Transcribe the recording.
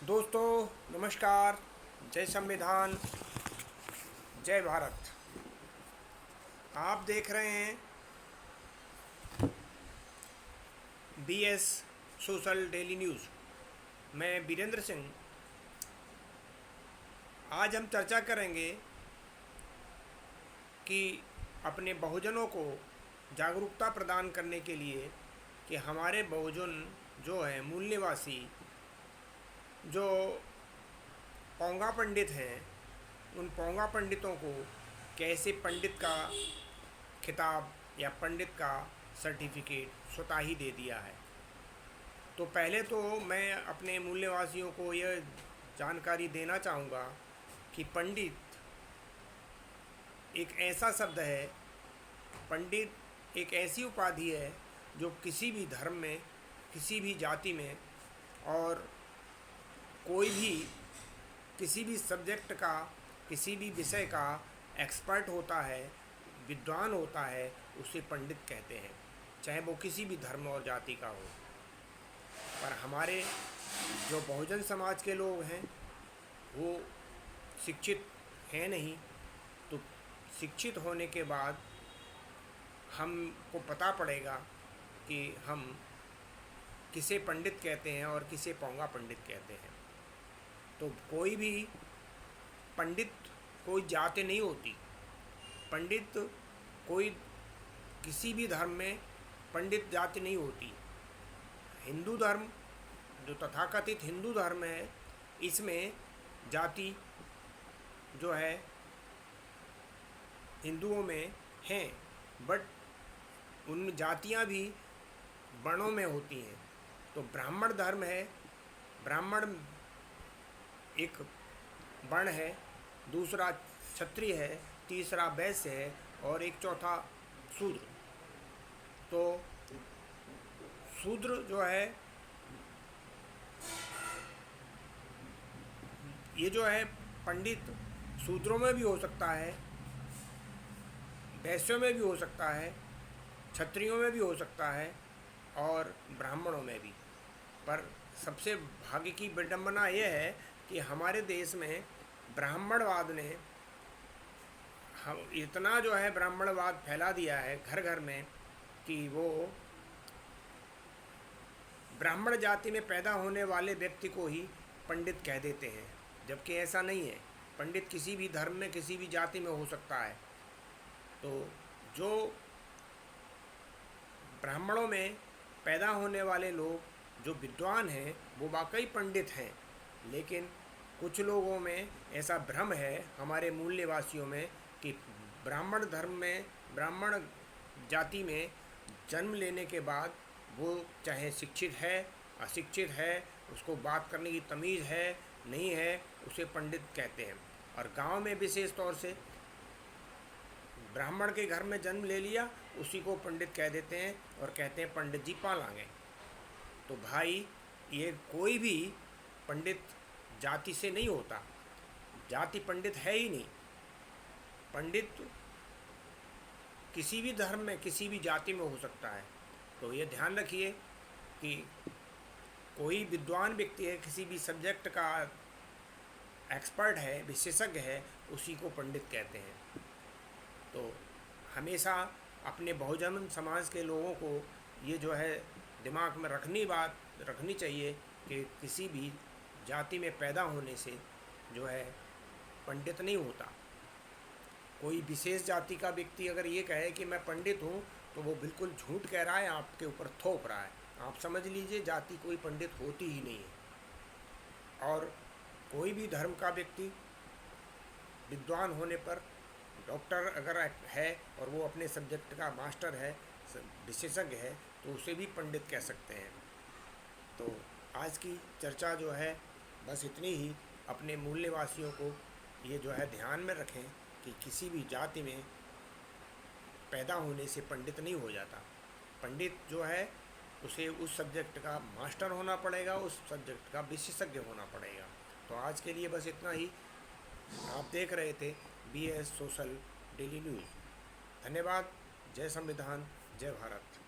दोस्तों नमस्कार। जय संविधान, जय भारत। आप देख रहे हैं बीएस सोशल डेली न्यूज़। मैं वीरेंद्र सिंह। आज हम चर्चा करेंगे कि अपने बहुजनों को जागरूकता प्रदान करने के लिए कि हमारे बहुजन जो है मूल निवासी, जो पौंगा पंडित हैं, उन पौंगा पंडितों को कैसे पंडित का खिताब या पंडित का सर्टिफिकेट स्वतः ही दे दिया है। तो पहले तो मैं अपने मूल निवासियों को यह जानकारी देना चाहूँगा कि पंडित एक ऐसा शब्द है, पंडित एक ऐसी उपाधि है जो किसी भी धर्म में, किसी भी जाति में और कोई भी किसी भी सब्जेक्ट का, किसी भी विषय का एक्सपर्ट होता है, विद्वान होता है, उसे पंडित कहते हैं, चाहे वो किसी भी धर्म और जाति का हो। पर हमारे जो बहुजन समाज के लोग हैं वो शिक्षित हैं नहीं, तो शिक्षित होने के बाद हमको पता पड़ेगा कि हम किसे पंडित कहते हैं और किसे पौंगा पंडित कहते हैं। तो कोई भी पंडित कोई जाति नहीं होती। पंडित कोई किसी भी धर्म में पंडित जाति नहीं होती। हिंदू धर्म जो तथाकथित हिंदू धर्म है, इसमें जाति जो है हिंदुओं में हैं, बट उन जातियां भी वर्णों में होती हैं। तो ब्राह्मण धर्म है, ब्राह्मण एक वर्ण है, दूसरा क्षत्रिय है, तीसरा वैश्य है और एक चौथा शूद्र। तो शूद्र जो है, ये जो है पंडित शूद्रों में भी हो सकता है, वैश्यों में भी हो सकता है, क्षत्रियों में भी हो सकता है और ब्राह्मणों में भी। पर सबसे भाग्य की विडंबना यह है कि हमारे देश में ब्राह्मणवाद ने हम इतना जो है ब्राह्मणवाद फैला दिया है घर घर में कि वो ब्राह्मण जाति में पैदा होने वाले व्यक्ति को ही पंडित कह देते हैं, जबकि ऐसा नहीं है। पंडित किसी भी धर्म में, किसी भी जाति में हो सकता है। तो जो ब्राह्मणों में पैदा होने वाले लोग जो विद्वान हैं वो वाकई पंडित हैं, लेकिन कुछ लोगों में ऐसा भ्रम है हमारे मूल निवासियों में कि ब्राह्मण धर्म में, ब्राह्मण जाति में जन्म लेने के बाद वो चाहे शिक्षित है, अशिक्षित है, उसको बात करने की तमीज़ है नहीं है, उसे पंडित कहते हैं। और गांव में विशेष तौर से ब्राह्मण के घर में जन्म ले लिया, उसी को पंडित कह देते हैं और कहते हैं पंडित जी पालांगे। तो भाई, ये कोई भी पंडित जाति से नहीं होता, जाति पंडित है ही नहीं। पंडित किसी भी धर्म में, किसी भी जाति में हो सकता है। तो ये ध्यान रखिए कि कोई विद्वान व्यक्ति है, किसी भी सब्जेक्ट का एक्सपर्ट है, विशेषज्ञ है, उसी को पंडित कहते हैं। तो हमेशा अपने बहुजन समाज के लोगों को ये जो है दिमाग में बात रखनी चाहिए कि किसी भी जाति में पैदा होने से जो है पंडित नहीं होता। कोई विशेष जाति का व्यक्ति अगर ये कहे कि मैं पंडित हूँ, तो वो बिल्कुल झूठ कह रहा है, आपके ऊपर थोप रहा है। आप समझ लीजिए जाति कोई पंडित होती ही नहीं है। और कोई भी धर्म का व्यक्ति विद्वान होने पर, डॉक्टर अगर है और वो अपने सब्जेक्ट का मास्टर है, विशेषज्ञ है, तो उसे भी पंडित कह सकते हैं। तो आज की चर्चा जो है बस इतनी ही। अपने मूल निवासियों को ये जो है ध्यान में रखें कि किसी भी जाति में पैदा होने से पंडित नहीं हो जाता। पंडित जो है उसे उस सब्जेक्ट का मास्टर होना पड़ेगा, उस सब्जेक्ट का विशेषज्ञ होना पड़ेगा। तो आज के लिए बस इतना ही। आप देख रहे थे बीएस सोशल डेली न्यूज़। धन्यवाद। जय संविधान, जय भारत।